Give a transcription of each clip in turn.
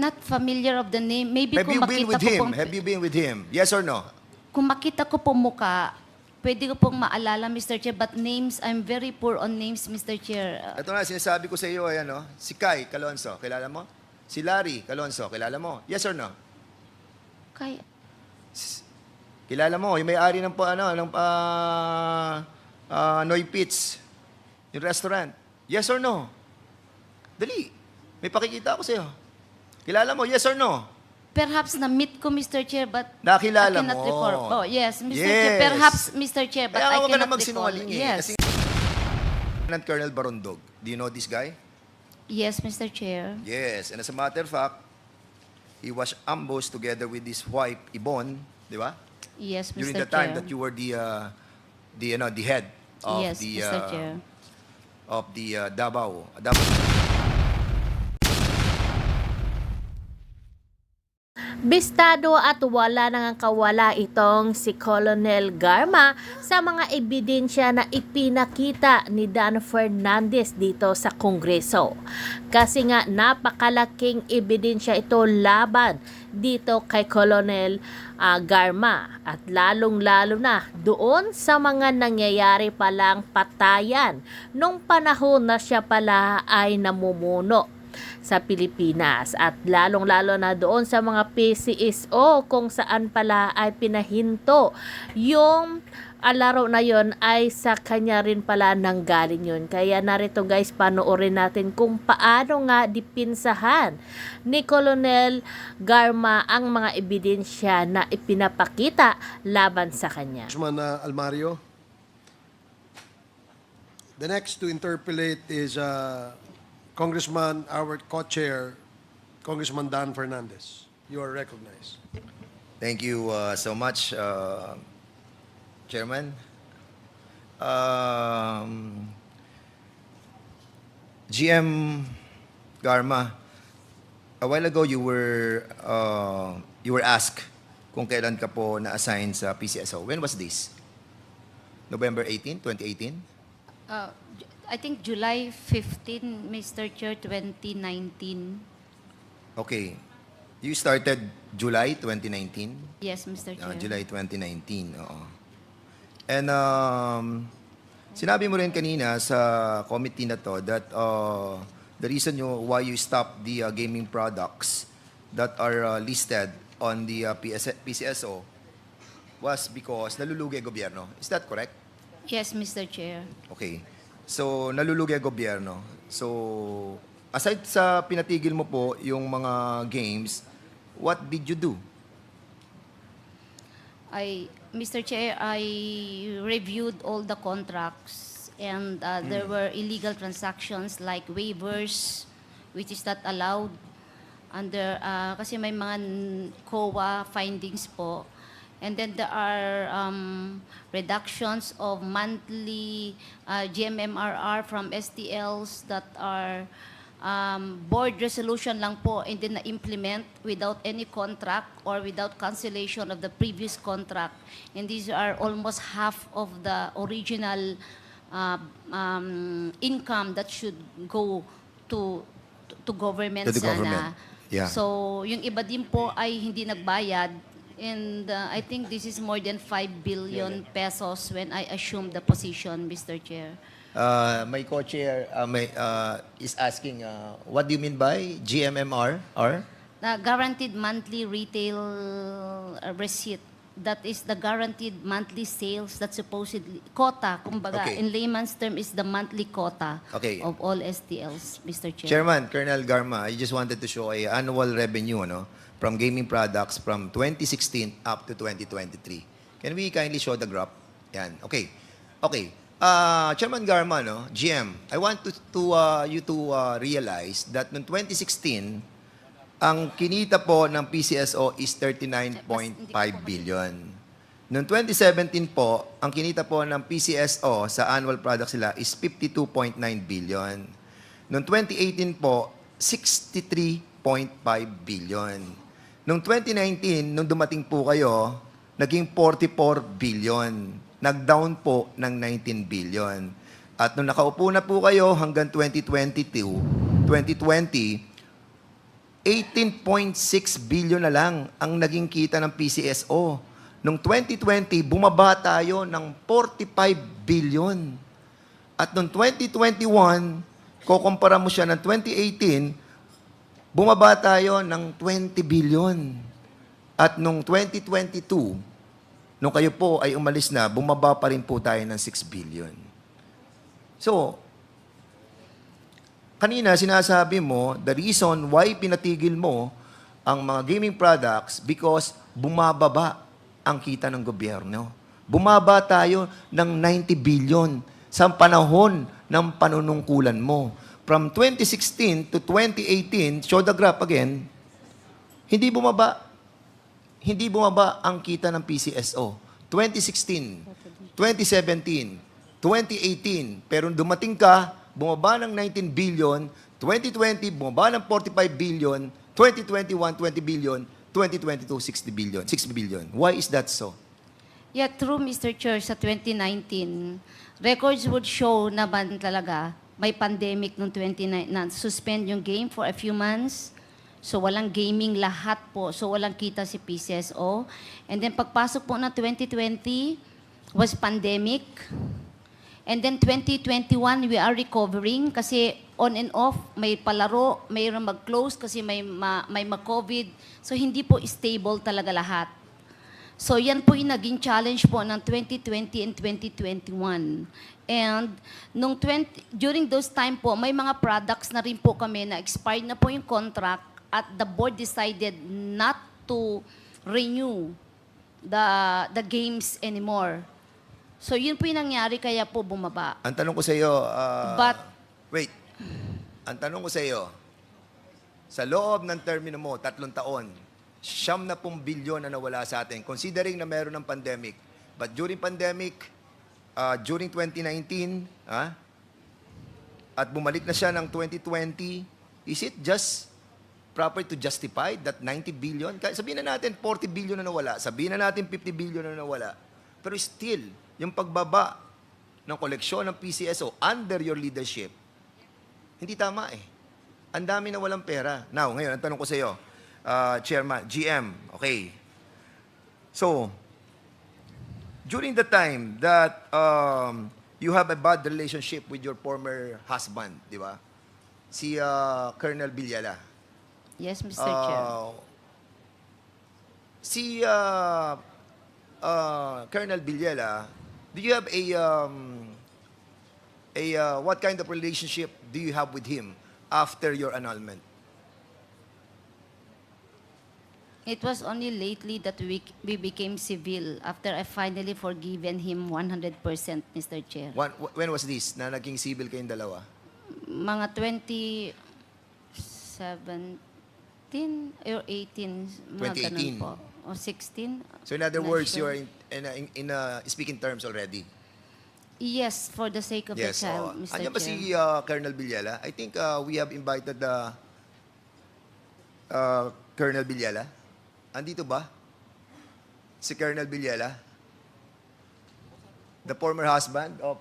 Not familiar of the name. Maybe Have kung you been makita with ko him? pong, Have you been with him? Yes or no? kung makita ko po muka, pwede ko pong maalala, Mr. Chair, but names, I'm very poor on names, Mr. Chair. Ito na, sinasabi ko sa iyo, ayan, no? Si Kai Calonzo, kilala mo? Si Larry Calonzo, kilala mo? Yes or no? Kaya, Kilala mo, yung may-ari ng, Noy Pits, yung restaurant. Yes or no? Dali. May pakikita ako sa iyo. Kilala mo, yes or no? perhaps na-meet ko, Mr. Chair, but Nakilala I cannot mo. recall. Oh, yes, Mr. Yes. Chair. Perhaps, Mr. Chair, but Kaya I huwag ka na cannot recall. magsinungaling eh. Yes. Kasi Colonel Barondog. Do you know this guy? Yes, Mr. Chair. Yes. And as a matter of fact, he was ambushed together with his wife, Ibon, di ba? Yes, Mr. During the Chair. time that you were the head of Yes, the Mr. Chair. Davao. Bistado at wala nang kawala itong si Colonel Garma sa mga ebidensya na ipinakita ni Dan Fernandez dito sa Kongreso. Kasi nga napakalaking ebidensya ito laban dito kay Colonel Garma at lalong-lalo na doon sa mga nangyayari palang patayan nung panahon na siya pala ay namumuno sa Pilipinas at lalong-lalo na doon sa mga PCSO kung saan pala ay pinahinto yung laro na yon ay sa kanya rin pala nanggaling yun. Kaya narito guys, panoorin natin kung paano nga dipinsahan ni Colonel Garma ang mga ebidensya na ipinapakita laban sa kanya. Congressman Almario. The next to interpolate is Congressman, our co-chair, Congressman Dan Fernandez. You are recognized. Thank you so much, Chairman. GM Garma, a while ago you were asked kung kailan ka po na-assign sa PCSO. When was this? November 18, 2018? I think July 15, Mr. Chair, 2019. Okay. You started July 2019? Yes, Mr. Chair. July 2019, oo. And sinabi mo rin kanina sa committee na to that the reason why you stopped the gaming products that are listed on the PCSO was because nalulugi ang gobyerno. Is that correct? Yes, Mr. Chair. Okay. So, nalulugi ang gobyerno. So, aside sa pinatigil mo po yung mga games, what did you do? Mr. Chair, I reviewed all the contracts and there were illegal transactions like waivers, which is not allowed under, kasi may mga COA findings po. And then there are reductions of monthly GMMRR from STLs that are board resolution lang po and then na-implement without any contract or without cancellation of the previous contract. And these are almost half of the original income that should go to government To the sana. government. Yeah. So, yung iba din po ay hindi nagbayad. And I think this is more than 5 billion pesos when I assumed the position, Mr. Chair. My co-chair is asking, what do you mean by GMMR? Or? Guaranteed monthly retail receipt. That is the guaranteed monthly sales that supposedly, quota, kumbaga, Okay. in layman's term is the monthly quota Okay. of all STLs, Mr. Chair. Chairman, Colonel Garma, I just wanted to show a annual revenue from gaming products from 2016 up to 2023. Can we kindly show the graph? Yan. Okay. Okay. Chairman Garma, GM, I want you to realize that noong 2016, ang kinita po ng PCSO is 39.5 billion. Noong 2017 po, ang kinita po ng PCSO sa annual products sila is 52.9 billion. Noong 2018 po, 63.5 billion. Noong 2019, nung dumating po kayo, naging 44 billion. Nag-down po ng 19 billion. At nung nakaupo na po kayo hanggang 2020, 18.6 billion na lang ang naging kita ng PCSO. Noong 2020, bumaba tayo ng 45 billion. At noong 2021, kukumpara mo siya ng 2018, bumaba tayo ng 20 billion. At noong 2022, nung kayo po ay umalis na, bumaba pa rin po tayo ng 6 billion. So, kanina sinasabi mo, the reason why pinatigil mo ang mga gaming products because bumababa ang kita ng gobyerno. Bumaba tayo ng 90 billion sa panahon ng panunungkulan mo. From 2016 to 2018, show the graph again, hindi bumaba. Hindi bumaba ang kita ng PCSO. 2016, 2017, 2018. Pero dumating ka, bumaba ng 19 billion, 2020, bumaba ng 45 billion, 2021, 20 billion, 2022, 60 billion, 6 billion. Why is that so? Yeah, true, Mr. Chair, sa 2019, records would show naman talaga may pandemic noong 2019 na suspend yung game for a few months. So walang gaming lahat po. So walang kita si PCSO. And then pagpasok po na 2020 was pandemic. And then 2021, we are recovering kasi on and off, may palaro, mayroon mag-close kasi may mag-COVID. So hindi po stable talaga lahat. So yan po yung naging challenge po ng 2020 and 2021. And during those time po, may mga products na rin po kami na expired na po yung contract at the board decided not to renew the games anymore. So yun po yung nangyari kaya po bumaba. Ang tanong ko sa iyo, But- wait. Ang tanong ko sa iyo, sa loob ng termino mo, 3 taon, 70 bilyon na nawala sa atin, considering na meron ng pandemic. But during pandemic, during 2019, at bumalik na siya ng 2020, is it just proper to justify that 90 billion? Sabihin na natin 40 billion na nawala, sabihin na natin 50 billion na nawala. Pero still, yung pagbaba ng koleksyon ng PCSO under your leadership, hindi tama eh. Ang dami na walang pera. Now, ngayon, ang tanong ko sa iyo, Chairman, GM, okay. So, during the time that you have a bad relationship with your former husband, di ba? Si Colonel Villala. Yes, Mr. Chair. Si Colonel Villala, do you have what kind of relationship do you have with him after your annulment? It was only lately that we became civil after I finally forgiven him 100%, Mr. Chair. When was this na naging civil kayong dalawa? Mga 2017 or 18, mga ganun 2018. po. O 16. So in other Not words, sure. you are in speaking terms already. Yes, for the sake of the child, Mr. Andiyan ba Chair. si Colonel Villala? I think we have invited Colonel Villala. Andito ba? Si Colonel Villala? The former husband of,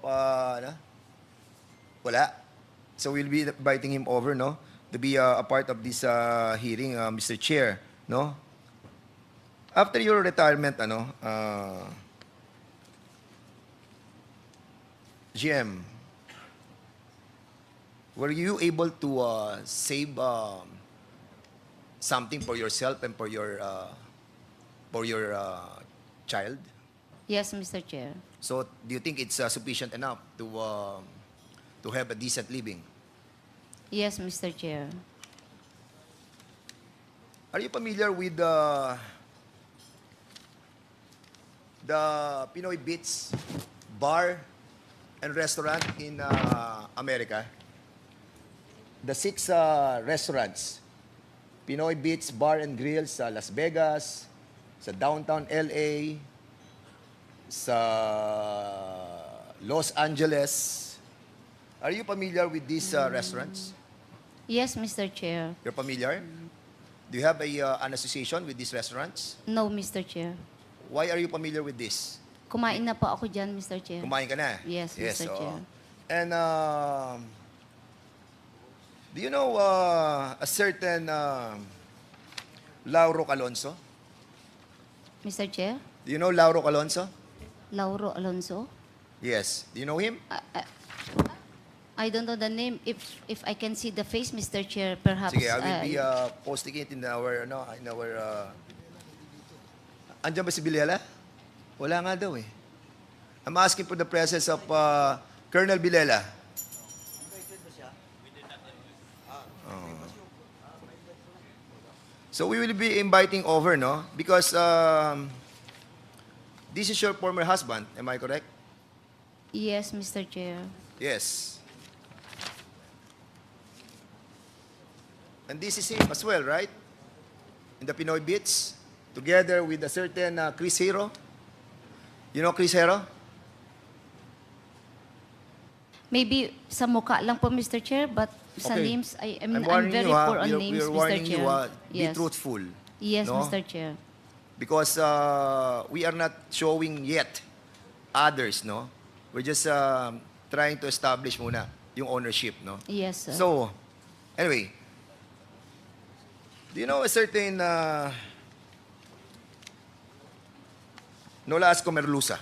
wala. So we'll be inviting him over, no? To be a part of this hearing, Mr. Chair, no? After your retirement, GM, were you able to save something for yourself and for your child? Yes, Mr. Chair. So, do you think it's sufficient enough to have a decent living? Yes, Mr. Chair. Are you familiar with the Pinoy Beats bar and restaurant in America? The 6 restaurants, Pinoy Beats Bar and Grill sa Las Vegas, sa downtown LA, sa Los Angeles. Are you familiar with these restaurants? Yes, Mr. Chair. You're familiar? Do you have an association with these restaurants? No, Mr. Chair. Why are you familiar with this? Kumain na po ako dyan, Mr. Chair. Kumain ka na? Yes, Mr. oo. Chair. And Do you know a certain Lauro Calonso? Mr. Chair, Do you know Lauro Calonso? Lauro Alonso. Yes. Do you know him? I don't know the name. If I can see the face, Mr. Chair, perhaps. Sige, I will be posting it in our, andyan ba si Bilela? Wala nga daw eh. I'm asking for the presence of Colonel Bilela. Oh. So we will be inviting over, no? Because this is your former husband, am I correct? Yes, Mr. Chair. Yes. And this is him as well, right? In the Pinoy Beats, together with a certain Chris Hero. You know Chris Hero? Maybe sa mukha lang po, Mr. Chair, but sa Okay. names, I'm warning very you, ha? poor on We are- names, we are Mr. warning Chair. you, be Yes. truthful. Yes, no? Mr. Chair. Because we are not showing yet others, no? We're just trying to establish muna yung ownership, no? Yes, sir. So, anyway, do you know a certain Nolasco Merluza?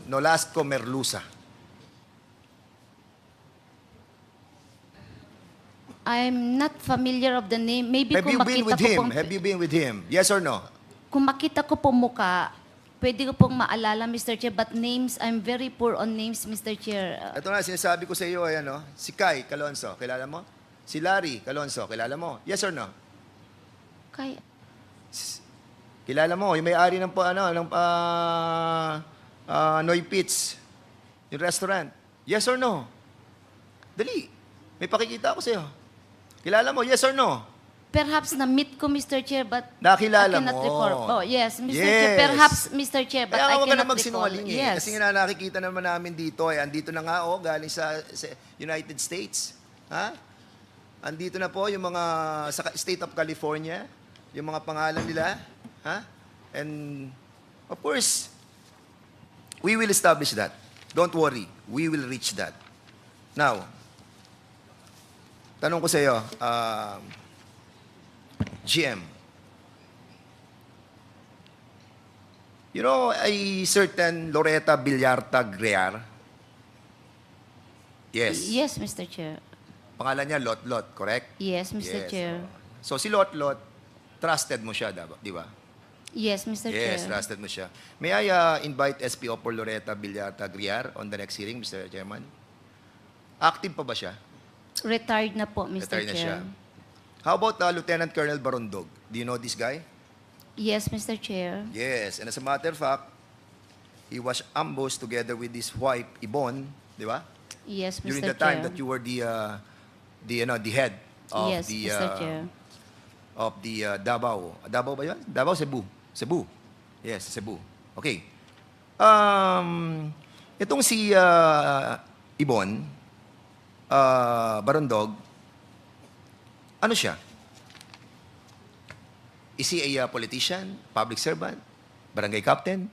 Nolasco Merluza. I'm not familiar of the name. Maybe Have kung you been makita with ko him? pong, Have you been with him? Yes or no? kung makita ko pong mukha, pwede ko pong maalala, Mr. Chair, but names, I'm very poor on names, Mr. Chair. Ito na, sinasabi ko sa iyo, ayan, no? Si Kai Calonso, kilala mo? Si Larry Calonso, kilala mo? Yes or no? Kay, Kilala mo, yung may-ari ng, Noy Pits, yung restaurant. Yes or no? Dali. May pakikita ako sa iyo. Kilala mo, yes or no? perhaps na-meet ko, Mr. Chair, but Nakilala I cannot mo. recall. Oh, yes, Mr. Yes. Chair. Perhaps, Mr. Chair, but Kaya I huwag ka na cannot recall. magsinungaling eh. Yes. Kasi nga nakikita naman namin dito, andito na nga galing sa United States. Ha? Andito na po yung mga sa State of California, yung mga pangalan nila. Ha? And of course, we will establish that. Don't worry, we will reach that. Now, tanong ko sa iyo, GM, you know a certain Loretta Villarta Grear? Yes. Yes, Mr. Chair. Pangalan niya Lot Lot, correct? Yes, Mr. Yes. Chair. So si Lot Lot, trusted mo siya, di ba? Yes, Mr. Chair. Yes, trusted mo siya. May I invite SPO for Loretta Villarta Grear on the next hearing, Mr. Chairman? Active pa ba siya? Retired na po, Mr. Retired na Chair. siya. How about Lieutenant Colonel Barondog? Do you know this guy? Yes, Mr. Chair. Yes, and as a matter of fact, he was ambushed together with his wife, Yvonne, di ba? Yes, Mr. During the Chair. time that you were the head of Yes, the Mr. Chair. Davao. Davao ba yun? Davao, Cebu. Cebu. Yes, Cebu. Okay. Itong si Yvonne, Barondog, ano siya? Is he a politician, public servant, barangay captain?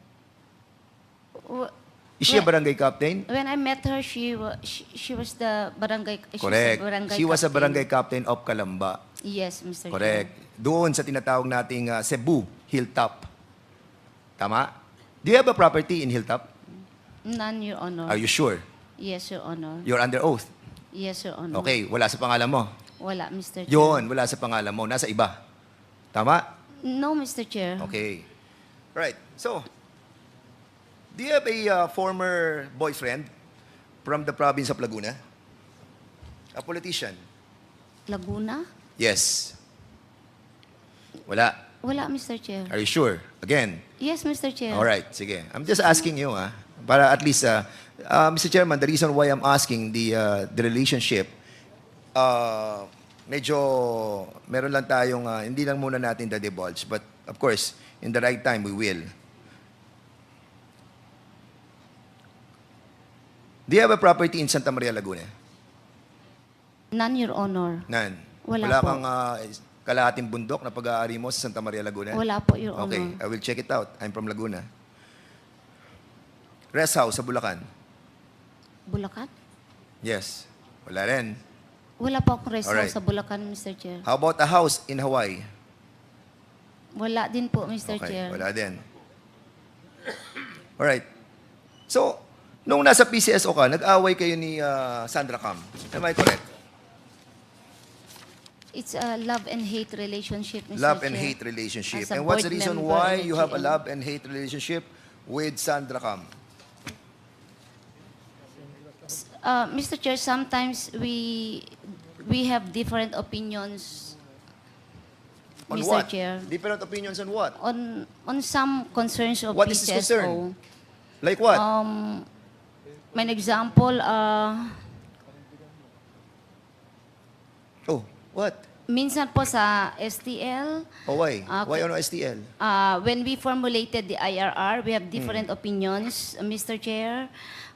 W- Is she a barangay captain? When I met her, she was the barangay. She was Correct. the barangay She was a captain. barangay captain of Calamba. Yes, Mr. Correct. Doon sa tinatawag nating Cebu Hilltop. Tama? Do you have a property in Hilltop? Chair. None, Your Honor. Are you sure? Yes, Your Honor. You're under oath. Yes, Your Honor. Okay, wala sa pangalan mo. Wala, Mr. Chair. Yun, wala sa pangalan mo. Nasa iba. Tama? No, Mr. Chair. Okay. Right. So, do you have a former boyfriend from the province of Laguna? A politician? Laguna? Yes. Wala. Wala, Mr. Chair. Are you sure? Again. Yes, Mr. Chair. All right, sige. I'm just asking you, para at least, Mr. Chairman, the reason why I'm asking the relationship, medyo meron lang tayong, hindi lang muna natin divulge, but of course, in the right time, we will. Do you have a property in Santa Maria, Laguna? None, Your Honor. Nan? Wala po. kang kalahating bundok na pag-aari mo sa Santa Maria, Laguna? Wala po, Your Honor. Okay, I will check it out. I'm from Laguna. Rest house sa Bulacan. Bulacan? Yes. Wala rin. Wala po akong resto Alright. sa Bulacan, Mr. Chair. How about a house in Hawaii? Wala din po, Mr. Okay, Chair. wala din. Alright. So, nung nasa PCSO ka, nag-away kayo ni Sandra Cam. Am I correct? It's a love and hate relationship, Mr. Love and Chair. hate relationship. As a And what's the board reason member why ng you have a GM. love and hate relationship with Sandra Cam? Mr. Chair, sometimes we have different opinions, On Mr. what? Chair, Different opinions on what? on some concerns of What is this concern? PCSO. Like what? May example, Oh, what? minsan po sa STL, Oh, why? Ah, Why on STL? when we formulated the IRR, we have different opinions, Mr. Chair,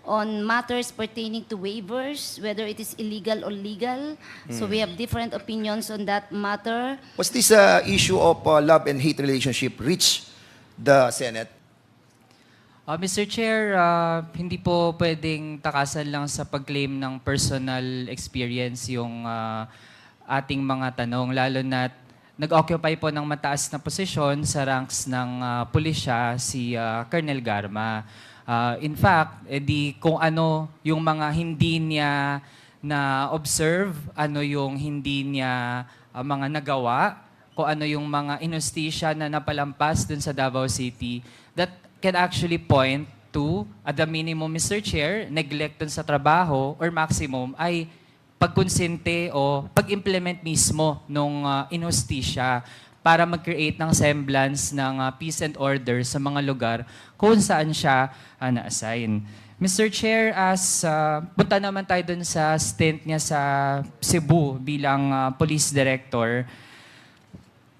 on matters pertaining to waivers, whether it is illegal or legal. So we have different opinions on that matter. Was this issue of love and hate relationship reach the Senate? Mr. Chair, hindi po pwedeng takasan lang sa pag-claim ng personal experience yung ating mga tanong, lalo na nag-occupy po ng mataas na posisyon sa ranks ng pulisya si Colonel Garma. In fact, kung ano yung mga hindi niya na-observe, ano yung hindi niya mga nagawa, kung ano yung mga inustisya na napalampas dun sa Davao City, that can actually point to, at the minimum, Mr. Chair, neglect dun sa trabaho, or maximum, ay pagkonsente o pag-implement mismo nung inustisya para mag-create ng semblance ng peace and order sa mga lugar kung saan siya na-assign. Mr. Chair, punta naman tayo dun sa stint niya sa Cebu bilang police director,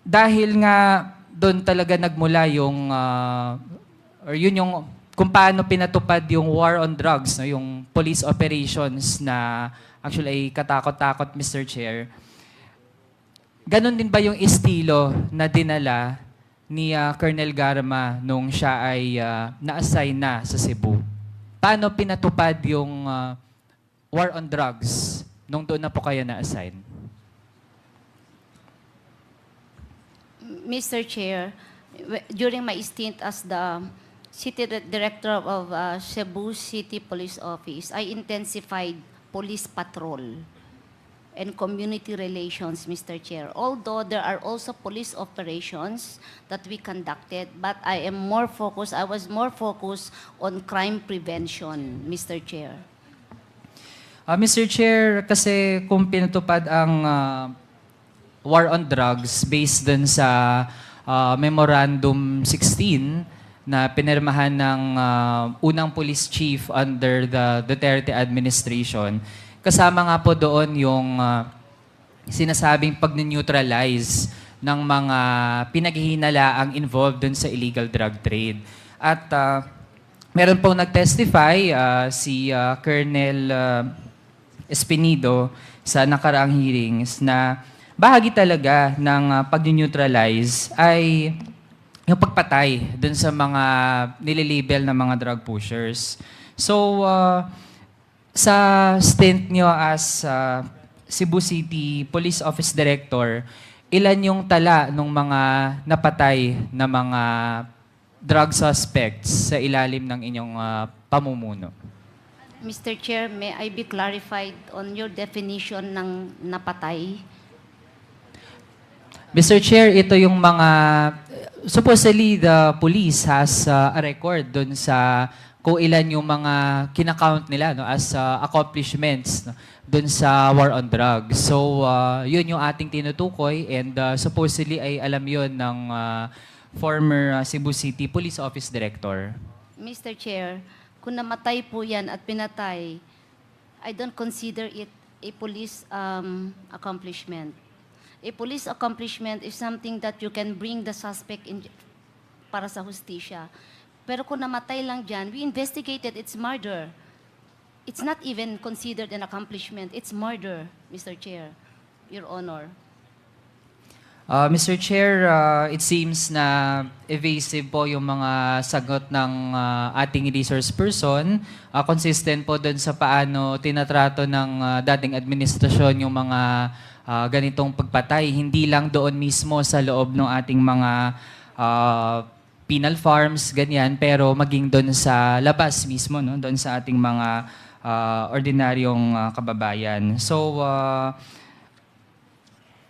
dahil nga doon talaga nagmula yung, or yun yung kung paano pinatupad yung war on drugs, no? Yung police operations na actually ay katakot-takot, Mr. Chair. Ganon din ba yung estilo na dinala ni Colonel Garma nung siya ay na-assign na sa Cebu? Paano pinatupad yung war on drugs nung doon na po kayo na-assign? Mr. Chair, during my stint as the City Director of Cebu City Police Office, I intensified police patrol and community relations, Mr. Chair. Although there are also police operations that we conducted, but I was more focused on crime prevention, Mr. Chair. Mr. Chair, kasi kung pinatupad ang war on drugs based dun sa Memorandum 16 na pinirmahan ng unang police chief under the Duterte administration, kasama nga po doon yung sinasabing pag-neutralize ng mga pinaghihinalaang involved dun sa illegal drug trade. At meron pong nag-testify si Colonel Espinido sa nakaraang hearings na bahagi talaga ng pag-neutralize ay yung pagpatay dun sa mga nililabel na mga drug pushers. So, sa stint nyo as Cebu City Police Office Director, ilan yung tala ng mga napatay na mga drug suspects sa ilalim ng inyong pamumuno? Mr. Chair, may I be clarified on your definition ng napatay? Mr. Chair, ito yung mga, supposedly the police has a record dun sa kung ilan yung mga kinakount nila no, as accomplishments no, dun sa war on drugs. So, yun yung ating tinutukoy and supposedly ay alam yun ng former Cebu City Police Office Director. Mr. Chair, kung namatay po yan at pinatay, I don't consider it a police accomplishment. A police accomplishment is something that you can bring the suspect in para sa hustisya. Pero kung namatay lang dyan, we investigated, it's murder. It's not even considered an accomplishment. It's murder, Mr. Chair, Your Honor. Mr. Chair, it seems na evasive po yung mga sagot ng ating resource person. Consistent po doon sa paano tinatrato ng dating administrasyon yung mga ganitong pagpatay. Hindi lang doon mismo sa loob ng ating mga penal farms, ganyan, pero maging doon sa labas mismo, no? Doon sa ating mga ordinaryong kababayan. So,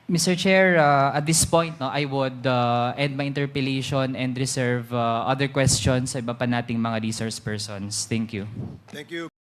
Mr. Chair, at this point, no, I would end my interpellation and reserve other questions sa iba pa nating mga resource persons. Thank you. Thank you.